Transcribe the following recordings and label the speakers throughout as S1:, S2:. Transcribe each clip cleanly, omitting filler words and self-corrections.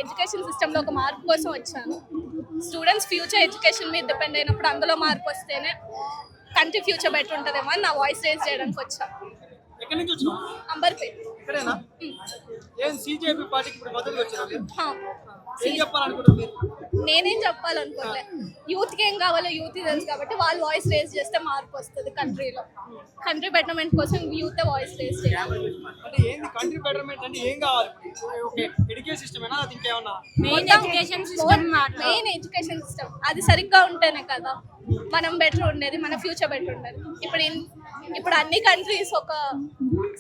S1: Education సిస్టంలో ఒక మార్పు కోసం వచ్చాను. స్టూడెంట్స్ ఫ్యూచర్ ఎడ్యుకేషన్ మీద డిపెండ్ అయినప్పుడు అందులో మార్పు వస్తేనే కంట్రీ ఫ్యూచర్ బెటర్ ఉంటుందేమో అని నా వాయిస్ రేజ్ చేయడానికి వచ్చాను.
S2: ఎక్కడి నుంచి వచ్చినావు?
S1: అంబర్పేట్.
S2: ఇక్కడేనా? ఏం సీజేపీ పార్టీకి ఇప్పుడు మద్దతు వచ్చారు?
S1: హా.
S2: ఏం చెప్పాలనుకుంటున్నారు మీరు?
S1: నేనేం చెప్పాలనుకోలే, యూత్కి ఏం కావాలో యూత్ తెలుసు కాబట్టి వాళ్ళు వాయిస్ రేజ్ చేస్తే మార్పు వస్తుంది కంట్రీలో. కంట్రీ బెటర్మెంట్ కోసం యూత్ వాయిస్ రేజ్ చేయాలి.
S2: అంటే ఏంది కంట్రీ బెటర్మెంట్ అంటే ఏం కావాలి? ఓకే, ఎడ్యుకేషన్ సిస్టమ్ ఏనా? అది ఇంకేమన్నా?
S1: మెయిన్ ఎడ్యుకేషన్ సిస్టమ్ అది సరిగ్గా ఉంటేనే కదా మనం బెటర్ ఉండేది, మన ఫ్యూచర్ బెటర్ ఉండేది. ఇప్పుడు అన్ని కంట్రీస్ ఒక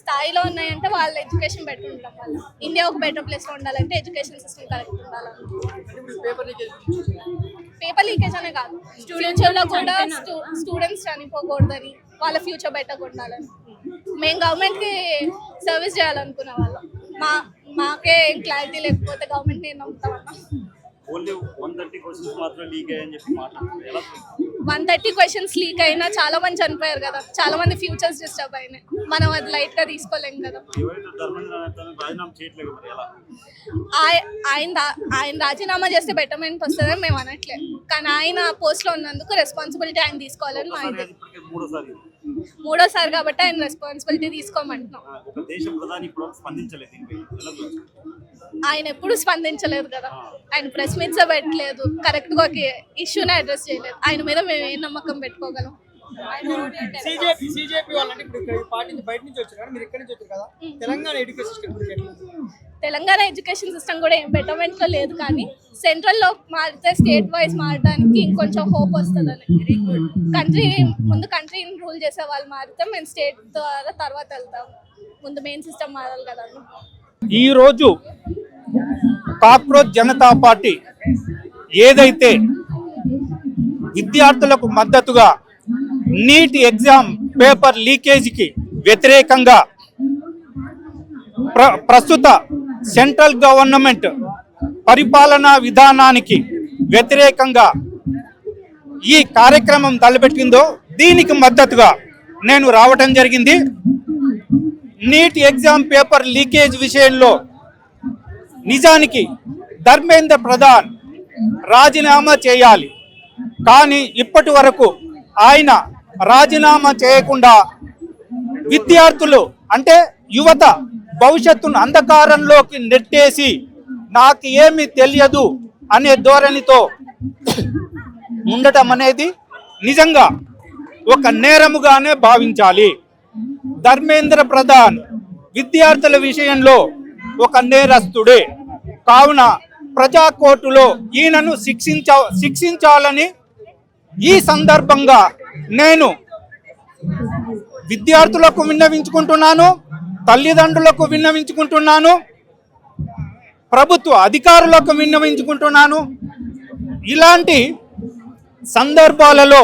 S1: స్థాయిలో ఉన్నాయంటే వాళ్ళ ఎడ్యుకేషన్ బెటర్ ఉండడం వల్ల. ఇండియా ఒక బెటర్ ప్లేస్లో ఉండాలంటే ఎడ్యుకేషన్ సిస్టమ్ కరెక్ట్ ఉండాలి. పేపర్ లీకేజ్ అనే కాదు, ఫ్యూచర్లో కూడా స్టూడెంట్స్ చనిపోకూడదని, వాళ్ళ ఫ్యూచర్ బెటర్గా ఉండాలని. మేము గవర్నమెంట్కి సర్వీస్ చేయాలనుకునే వాళ్ళం. మాకే క్లారిటీ లేకపోతే గవర్నమెంట్ నేను నమ్ముతామన్నా. 130 క్వశ్చన్స్ లీక్ అయినా చాలా మంది చనిపోయారు కదా, చాలా మంది ఫ్యూచర్స్ డిస్టర్బ్ అయినాయి. మనం అది లైట్ గా తీసుకోలేం కదా. ఆయన రాజీనామా చేస్తే బెటర్మెంట్ వస్తుందని మేము అనట్లేదు, కానీ ఆయన పోస్ట్ లో ఉన్నందుకు రెస్పాన్సిబిలిటీ ఆయన తీసుకోవాలని మా ఇది. మూడోసారి కాబట్టి ఆయన రెస్పాన్సిబిలిటీ తీసుకోమంటున్నాం. ఆయన ఎప్పుడు స్పందించలేదు కదా, ఆయన ప్రెస్ మీట్స్ పెట్టలేదు, కరెక్ట్ గా ఇష్యూని అడ్రస్ చేయలేదు. ఆయన మీద మేము ఏం నమ్మకం పెట్టుకోగలం?
S2: సీజేపీ వాళ్ళంటే ఇప్పుడు ఈ పార్టీ నుంచి బయట నుంచి వచ్చారు, మీరు ఇక్కడ నుంచి వచ్చారు కదా. Telangana education system
S1: Telangana education system కూడా ఏం బెటర్మెంట్ లో లేదు, కానీ సెంట్రల్ లో మారితే స్టేట్ వైజ్ మారడానికి ఇంకొంచెం హోప్ వస్తుందని. ముందు కంట్రీని రూల్ చేసే వాళ్ళు మారితే మేము స్టేట్ ద్వారా తర్వాత వెళ్తాం. ముందు మెయిన్ సిస్టమ్ మారాలి కదా.
S3: ఈరోజు కాక్రోచ్ జనతా పార్టీ ఏదైతే విద్యార్థులకు మద్దతుగా నీట్ ఎగ్జామ్ పేపర్ లీకేజీకి వ్యతిరేకంగా ప్రస్తుత సెంట్రల్ గవర్నమెంట్ పరిపాలనా విధానానికి వ్యతిరేకంగా ఈ కార్యక్రమం తలపెట్టిందో దీనికి మద్దతుగా నేను రావటం జరిగింది. నీట్ ఎగ్జామ్ పేపర్ లీకేజ్ విషయంలో నిజానికి ధర్మేంద్ర ప్రధాన్ రాజీనామా చేయాలి, కానీ ఇప్పటి వరకు ఆయన రాజీనామా చేయకుండా విద్యార్థులు అంటే యువత భవిష్యత్తును అంధకారంలోకి నెట్టేసి నాకు ఏమీ తెలియదు అనే ధోరణితో ఉండటం అనేది నిజంగా ఒక నేరముగానే భావించాలి. ధర్మేంద్ర ప్రధాన్ విద్యార్థుల విషయంలో ఒక నేరస్తుడే, కావున ప్రజా కోర్టులో ఈయనను శిక్షించాలని ఈ సందర్భంగా నేను విద్యార్థులకు విన్నవించుకుంటున్నాను, తల్లిదండ్రులకు విన్నవించుకుంటున్నాను, ప్రభుత్వ అధికారులకు విన్నవించుకుంటున్నాను. ఇలాంటి సందర్భాలలో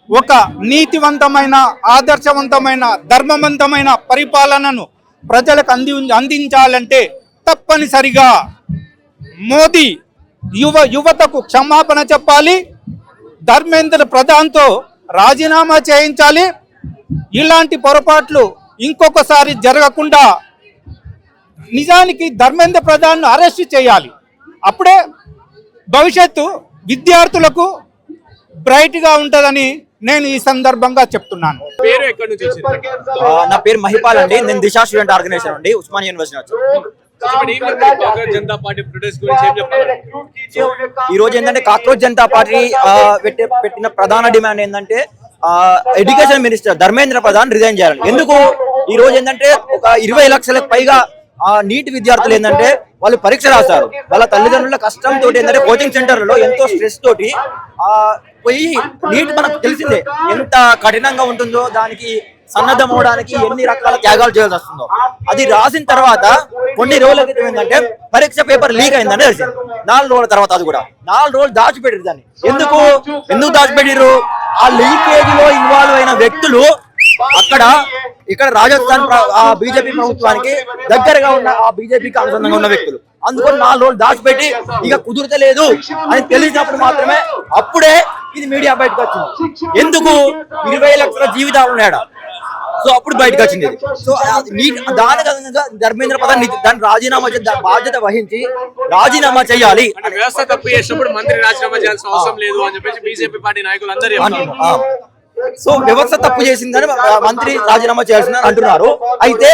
S3: ఒక నీతివంతమైన, ఆదర్శవంతమైన, ధర్మవంతమైన పరిపాలనను ప్రజలకు అందించాలంటే తప్పనిసరిగా మోదీ యువతకు క్షమాపణ చెప్పాలి, ధర్మేంద్ర ప్రధాన్తో రాజీనామా చేయించాలి. ఇలాంటి పొరపాట్లు ఇంకొకసారి జరగకుండా నిజానికి ధర్మేంద్ర ప్రధాన్ను అరెస్ట్ చేయాలి. అప్పుడే భవిష్యత్తు విద్యార్థులకు బ్రైట్ గా ఉంటుందని నేను ఈ సందర్భంగా చెప్తున్నాను.
S4: నా పేరు మహిపాల్ అండి, నేను దిశా స్టూడెంట్ ఆర్గనైజేషన్ అండి, ఉస్మానియా యూనివర్సిటీ. ఈ రోజు ఏంటంటే కాక్రోచ్ జనతా పార్టీ పెట్టిన ప్రధాన డిమాండ్ ఏంటంటే education minister Dharmendra Pradhan resign చేయాలి. ఎందుకు? ఈ రోజు ఏంటంటే ఒక 20 లక్షలకు పైగా నీట్ విద్యార్థులు ఏంటంటే వాళ్ళు పరీక్ష రాస్తారు, వాళ్ళ తల్లిదండ్రుల కష్టంతో ఏంటంటే కోచింగ్ సెంటర్లలో ఎంతో స్ట్రెస్ తోటి పోయి నీట్ మనకు తెలిసిందే ఎంత కఠినంగా ఉంటుందో, దానికి సన్నద్ధం అవడానికి ఎన్ని రకాల త్యాగాలు చేయాల్సి వస్తుందో. అది రాసిన తర్వాత కొన్ని రోజుల క్రితం ఏంటంటే పరీక్ష పేపర్ లీక్ అయిందని తెలిసింది. 4 రోజుల తర్వాత అది కూడా 4 రోజులు దాచిపెట్టారు. దాన్ని ఎందుకు దాచిపెట్టారు? ఆ లీకేజ్ లో ఇన్వాల్వ్ అయిన వ్యక్తులు ఇక్కడ రాజస్థాన్ బీజేపీ ప్రభుత్వానికి దగ్గరగా ఉన్న ఆ బీజేపీకి అనుసంధానంగా ఉన్న వ్యక్తులు. అందుకని 4 రోజులు దాచిపెట్టి ఇక కుదురతలేదు అని తెలిసినప్పుడు మాత్రమే అప్పుడే ఇది మీడియా బయటకు వచ్చింది. ఎందుకు? 20 లక్షల జీవితాలు ఉన్నాయట. సో అప్పుడు బయటకు వచ్చింది ఇది. సో దాని కారణంగా ధర్మేంద్ర ప్రధాన్ దాన్ని రాజీనామా బాధ్యత వహించి రాజీనామా చేయాలి.
S5: అంటే వ్యవస్థ తప్పు చేసినప్పుడు మంత్రి రాజీనామా చేయాల్సిన అవసరం లేదు అని చెప్పేసి బీజేపీ పార్టీ నాయకులు అందరూ చెప్తున్నారు.
S4: సో వ్యవస్థ తప్పు చేసిందని మంత్రి రాజీనామా చేయాల్సిందని అంటున్నారు. అయితే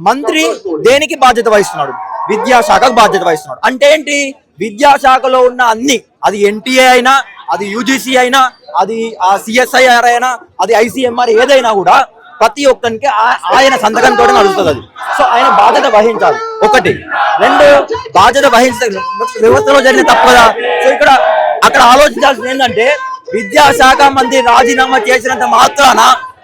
S4: మంత్రి దేనికి బాధ్యత వహిస్తున్నాడు? విద్యాశాఖకు బాధ్యత వహిస్తున్నాడు. అంటే ఏంటి? విద్యాశాఖలో ఉన్న అన్ని, అది ఎన్టీఏ అయినా, అది యూజీసీ అయినా, అది సిఎస్ఐఆర్ అయినా, అది ఐసీఎంఆర్ ఏదైనా కూడా ప్రతి ఒక్కరికి ఆయన సంతకంతో నడుస్తుంది అది. సో ఆయన బాధ్యత వహించాలి ఒకటి. రెండు, బాధ్యత వహించాలి. వ్యవస్థలో జరిగిన తప్పదా? సో అక్కడ ఆలోచించాల్సింది ఏంటంటే విద్యాశాఖ మంత్రి రాజీనామా చేసినంత మాత్రాన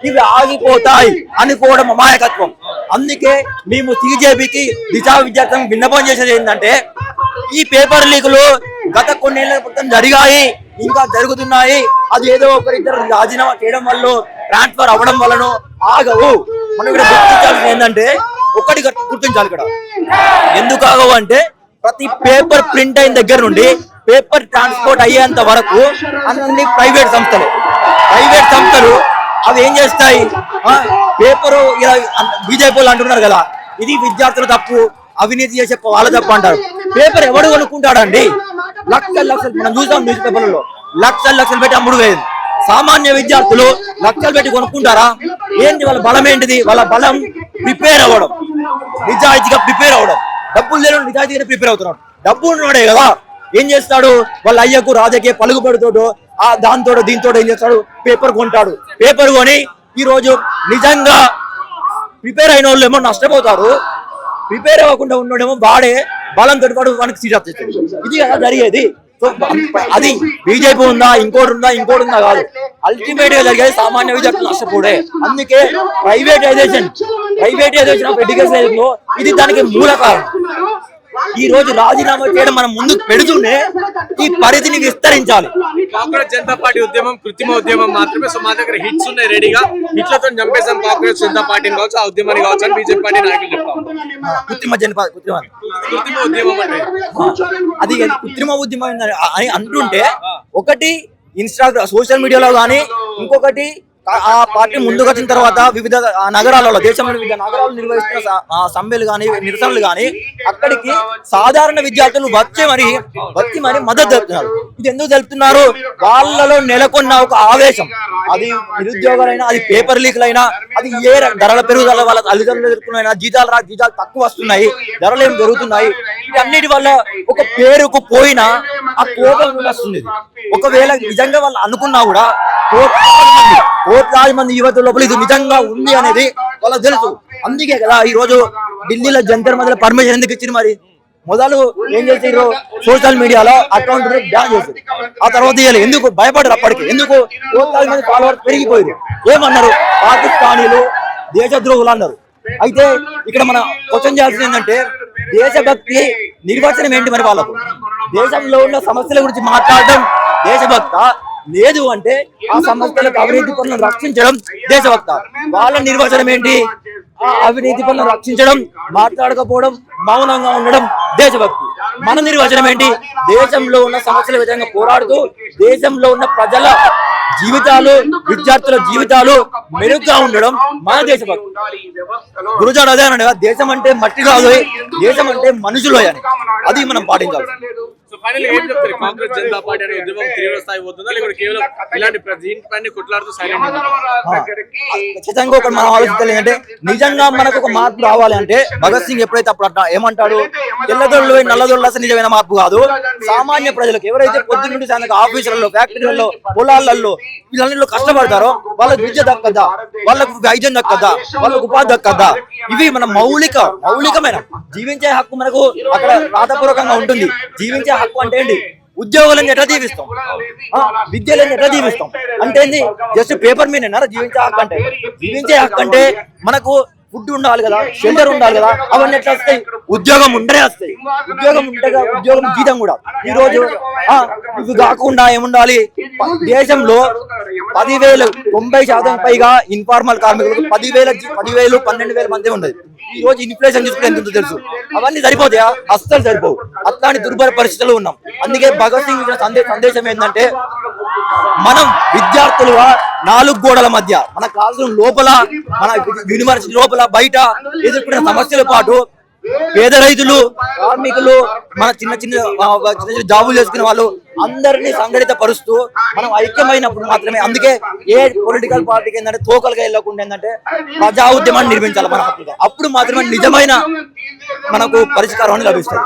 S4: ఇవి ఆగిపోతాయి అనుకోవడం అమాయకత్వం. అందుకే మేము సిజేపీకి దిశా విద్యార్థం విన్నపం చేసేది ఏంటంటే ఈ పేపర్ లీకులు గత కొన్నేళ్ల క్రితం జరిగాయి, ఇంకా జరుగుతున్నాయి. అది ఏదో ఒకరిద్దరు రాజీనామా చేయడం వల్ల, ట్రాన్స్ఫర్ అవ్వడం వలన ఆగవు. మనం ఇక్కడ గుర్తించాల్సింది ఏంటంటే ఒకటి గుర్తించాలి ఇక్కడ. ఎందుకు ఆగవు అంటే ప్రతి పేపర్ ప్రింట్ అయిన దగ్గర నుండి పేపర్ ట్రాన్స్పోర్ట్ అయ్యేంత వరకు అన్ని ప్రైవేట్ సంస్థలు అవి ఏం చేస్తాయి? పేపరు ఇలా బీజేపీ వాళ్ళు అంటున్నారు కదా, ఇది విద్యార్థుల తప్పు, అవినీతి చేసే వాళ్ళ తప్పు అంటారు. పేపర్ ఎవడు కొనుక్కుంటాడండి? లక్షలు మనం చూసాం న్యూస్ పేపర్లలో లక్షలు పెట్టి అమ్ముడు వేయదు. సామాన్య విద్యార్థులు లక్షలు పెట్టి కొనుక్కుంటారా? ఏంటి వాళ్ళ బలం? ఏంటిది వాళ్ళ బలం? ప్రిపేర్ అవ్వడం, నిజాయితీగా ప్రిపేర్ అవ్వడం. డబ్బులు లేని నిజాయితీగా ప్రిపేర్ అవుతున్నాడు. డబ్బు ఉన్నాడే కదా, ఏం చేస్తాడు? వాళ్ళ అయ్యకు రాజకీయ పలుకుబడితోడు దాంతో దీంతో ఏం చేస్తాడు? పేపర్ కొంటాడు. పేపర్ కొని ఈ రోజు నిజంగా ప్రిపేర్ అయిన వాళ్ళు ఏమో నష్టపోతారు, ప్రిపేర్ అవ్వకుండా ఉన్నాడేమో వాడే బలంతో వాడు వానికి సీట్ వచ్చేస్తాడు. ఇది కదా జరిగేది. సో అది బీజేపీ ఉందా, ఇంకోటి ఉందా కాదు. అల్టిమేట్ గా జరిగేది సామాన్య విద్యార్థులు నష్టపోడే. అందుకే ప్రైవేటైజేషన్ ఆఫ్ ఎడ్యుకేషన్ లో ఇది దానికి మూల కారణం. ఈ రోజు రాజీనామా చేయడం మనం ముందు పెడుతూనే ఈ పరిధిని విస్తరించాలి.
S5: కాంగ్రెస్ జనతా పార్టీ ఉద్యమం కృత్రిమ ఉద్యమం మాత్రమే. సో మా దగ్గర హిట్స్ ఉన్నాయి రెడీగా, హిట్లతో చంపేసాం కాంగ్రెస్ జనతా పార్టీని కావచ్చు, ఆ ఉద్యమాన్ని కావచ్చు అని బీజేపీ పార్టీ నాయకులు చెప్తాం.
S4: కృత్రిమ
S5: ఉద్యమం అంటే
S4: అది కృత్రిమ ఉద్యమం అని అంటుంటే ఒకటి ఇన్స్టాగ్రామ్ సోషల్ మీడియాలో కానీ, ఇంకొకటి ఆ పార్టీ ముందుకు వచ్చిన తర్వాత వివిధ నగరాలలో, దేశంలోని వివిధ నగరాలు నిర్వహిస్తున్న సమ్మెలు కానీ, నిరసనలు కానీ అక్కడికి సాధారణ విద్యార్థులు వచ్చి మరి మద్దతు తెలుపుతున్నారు. ఇది ఎందుకు తెలుపుతున్నారు? వాళ్ళలో నెలకొన్న ఒక ఆవేశం. అది నిరుద్యోగాలైనా, అది పేపర్ లీకులైనా, అది ఏ ధరల పెరుగుదల వాళ్ళ తల్లిదండ్రులు ఎదుర్కొనైనా, జీతాలు తక్కువ వస్తున్నాయి, ధరలు ఏం పెరుగుతున్నాయి. వీటన్నిటి వల్ల ఒక పేరుకు పోయినా ఆ కోపం వస్తుంది. ఒకవేళ నిజంగా వాళ్ళు అనుకున్నా కూడా కోట్లాది మంది యువత లోపల ఇది నిజంగా ఉంది అనేది వాళ్ళకి తెలుసు. అందుకే కదా ఈ రోజు ఢిల్లీలో జంతర్ మందిలో పర్మిషన్ ఎందుకు ఇచ్చింది? మరి మొదలు ఏం చేసారు? సోషల్ మీడియాలో అకౌంట్ బ్యాన్ చేశారు. ఆ తర్వాత ఎందుకు భయపడరు? అప్పటికి ఎందుకు? కోట్లాది మంది ఫాలోవర్స్ పెరిగిపోయారు. ఏమన్నారు? పాకిస్తానీలు, దేశద్రోహులు అన్నారు. అయితే ఇక్కడ మనం క్వశ్చన్ చేయాల్సింది ఏంటంటే దేశభక్తి నిర్వచనం ఏంటి? మరి వాళ్ళకు దేశంలో ఉన్న సమస్యల గురించి మాట్లాడడం దేశభక్త, లేదు అంటే ఆ సమస్యలకు అవినీతి పనులను రక్షించడం దేశభక్త. వాళ్ళ నిర్వచనం ఏంటి? ఆ అవినీతి పనులను రక్షించడం, మాట్లాడకపోవడం, మౌనంగా ఉండడం దేశభక్తి. మన నిర్వచనం ఏంటి? దేశంలో ఉన్న సమస్యల విధంగా పోరాడుతూ దేశంలో ఉన్న ప్రజల జీవితాలు, విద్యార్థుల జీవితాలు మెరుగ్గా ఉండడం మన దేశభక్తి. గురుజాడు అదే అన్నాడు, దేశం అంటే మట్టి కాదు, దేశం అంటే మనుషులు అని. అది మనం పాటించాలి.
S5: సో ఫైనల్ ఏం చెప్తారు? కాంగ్రెస్ జనతా పార్టీ అనే ఉద్యమం తీవ్ర స్థాయి పోతుందా, లేకపోతే కేవలం ఇలాంటి దీనిపైన కొట్లాడుతూ సైలెంట్?
S4: ఖచ్చితంగా ఒకటి మనం ఆలోచించాలి అంటే నిజంగా మనకు ఒక మార్పు రావాలి అంటే భగత్ సింగ్ ఎప్పుడైతే అప్పుడు ఏమంటాడు? తెల్లదొళ్ళు నల్లదొళ్ళు అసలు నిజమైన మార్పు కాదు. సామాన్య ప్రజలకు ఎవరైతే పొద్దున్న నుండి సాయంత్రం ఆఫీసులలో, ఫ్యాక్టరీలలో, పొలాలలో వీళ్ళన్నింటిలో కష్టపడతారో వాళ్ళకి విద్య దక్కద్దా, వాళ్ళకు వైద్యం దక్కద్దా, వాళ్ళకు ఉపాధి దక్కద్దా? ఇవి మన మౌలికమైన జీవించే హక్కు మనకు అక్కడ రాతపూర్వకంగా ఉంటుంది. జీవించే హక్కు అంటే ఏంటి? ఉద్యోగాలను ఎట్లా దీవిస్తాం, విద్యలను ఎట్లా దీవిస్తాం అంటే ఏంది? జస్ట్ పేపర్ మీద జీవించే హక్కు అంటే. జీవించే హక్కు అంటే మనకు ఫుడ్ ఉండాలి కదా, షెల్టర్ ఉండాలి కదా, అవన్నీ ఎట్లా వస్తాయి? ఉద్యోగం ఉంటేనే వస్తాయి. ఉద్యోగం జీతం కూడా. ఈ రోజు ఇవి కాకుండా ఏముండాలి? దేశంలో 10,000 90% పైగా ఇన్ఫార్మల్ కార్మికులకు 10,000 12,000 మంది ఉండదు. ఈ రోజు ఇన్ఫ్లేషన్ చూసుకుని ఎంత తెలుసు? అవన్నీ సరిపోతాయా? అస్సలు సరిపోవు. అట్లాంటి దుర్భర పరిస్థితులు ఉన్నాం. అందుకే భగత్ సింగ్ ఇచ్చిన సందేశం ఏంటంటే మనం విద్యార్థులుగా 4 గోడల మధ్య మన క్లాస్ రూమ్ లోపల, మన యూనివర్సిటీ లోపల, బయట ఎదుర్కొన్న సమస్యల పాటు పేద రైతులు, కార్మికులు, మన చిన్న చిన్న జాబులు చేసుకునే వాళ్ళు అందరినీ సంఘటిత పరుస్తూ మనం ఐక్యమైనప్పుడు మాత్రమే, అందుకే ఏ పొలిటికల్ పార్టీకి ఏంటంటే తోకలుగా వెళ్ళకుండా ఏంటంటే ప్రజా ఉద్యమాన్ని నిర్మించాలి మన హక్కుగా. అప్పుడు మాత్రమే నిజమైన మనకు పరిష్కారం లభిస్తుంది.